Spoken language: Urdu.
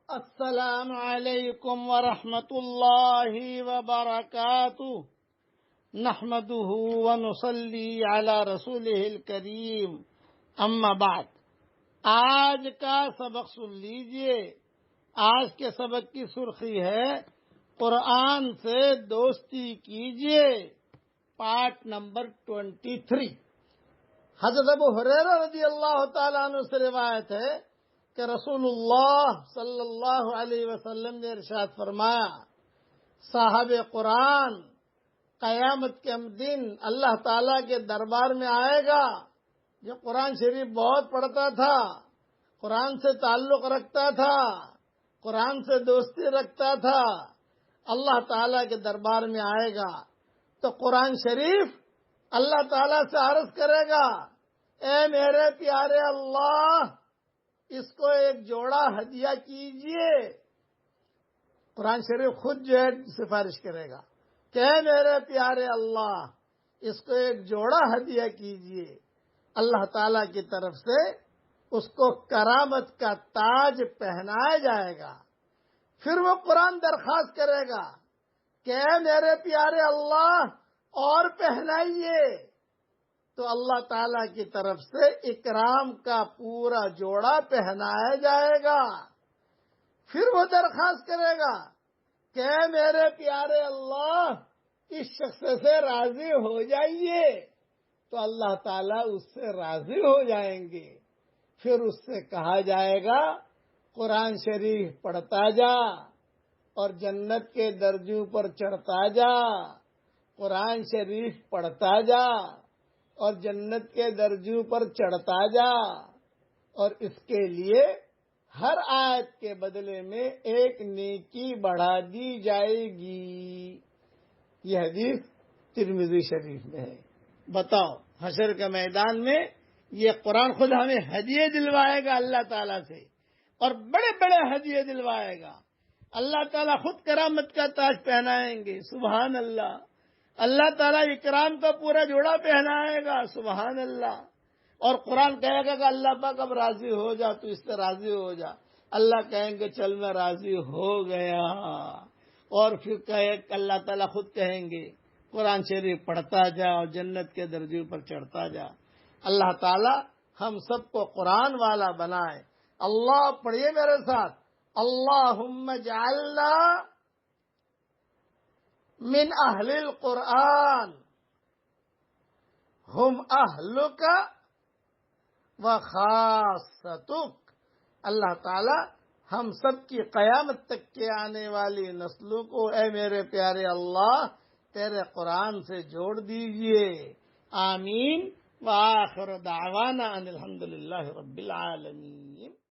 السلام علیکم ورحمۃ اللہ وبرکاتہ نحمده ونصلی علی رسولہ الکریم اما بعد۔ آج کا سبق سن لیجئے۔ آج کے سبق کی سرخی ہے قرآن سے دوستی کیجئے، پارٹ نمبر 23۔ حضرت ابو ہریرہ رضی اللہ تعالیٰ عنہ سے روایت ہے کہ رسول اللہ صلی اللہ علیہ وسلم نے ارشاد فرمایا، صاحب قرآن قیامت کے دن اللہ تعالیٰ کے دربار میں آئے گا، جو قرآن شریف بہت پڑھتا تھا، قرآن سے تعلق رکھتا تھا، قرآن سے دوستی رکھتا تھا، اللہ تعالیٰ کے دربار میں آئے گا تو قرآن شریف اللہ تعالیٰ سے عرض کرے گا، اے میرے پیارے اللہ، اس کو ایک جوڑا ہدیہ کیجئے۔ قرآن شریف خود جو ہے سفارش کرے گا کہ اے میرے پیارے اللہ، اس کو ایک جوڑا ہدیہ کیجئے۔ اللہ تعالیٰ کی طرف سے اس کو کرامت کا تاج پہنایا جائے گا۔ پھر وہ قرآن درخواست کرے گا کہ اے میرے پیارے اللہ، اور پہنائیے، تو اللہ تعالیٰ کی طرف سے اکرام کا پورا جوڑا پہنایا جائے گا۔ پھر وہ درخواست کرے گا کہ اے میرے پیارے اللہ، اس شخص سے راضی ہو جائیے، تو اللہ تعالیٰ اس سے راضی ہو جائیں گے۔ پھر اس سے کہا جائے گا، قرآن شریف پڑھتا جا اور جنت کے درجوں پر چڑھتا جا، قرآن شریف پڑھتا جا اور جنت کے درجوں پر چڑھتا جا، اور اس کے لیے ہر آیت کے بدلے میں ایک نیکی بڑھا دی جائے گی۔ یہ حدیث ترمذی شریف میں ہے۔ بتاؤ، حشر کے میدان میں یہ قرآن خود ہمیں ہدیے دلوائے گا اللہ تعالیٰ سے، اور بڑے بڑے ہدیے دلوائے گا۔ اللہ تعالیٰ خود کرامت کا تاج پہنائیں گے، سبحان اللہ۔ اللہ تعالیٰ اکرام کا پورا جوڑا پہنائے گا، سبحان اللہ۔ اور قرآن کہے گا کہ اللہ پاک اب راضی ہو جا، تو اس سے راضی ہو جا۔ اللہ کہیں گے چل میں راضی ہو گیا، اور پھر اللہ تعالیٰ خود کہیں گے قرآن شریف پڑھتا جا اور جنت کے درجوں پر چڑھتا جا۔ اللہ تعالیٰ ہم سب کو قرآن والا بنائے۔ اللہ پڑھیے میرے ساتھ، اللہم اجعلنا من اہل القرآن ہم اہلک و خاصتک۔ اللہ تعالی ہم سب کی قیامت تک کے آنے والی نسلوں کو اے میرے پیارے اللہ تیرے قرآن سے جوڑ دیجئے، آمین۔ وآخر دعوانا ان الحمدللہ رب العالمین۔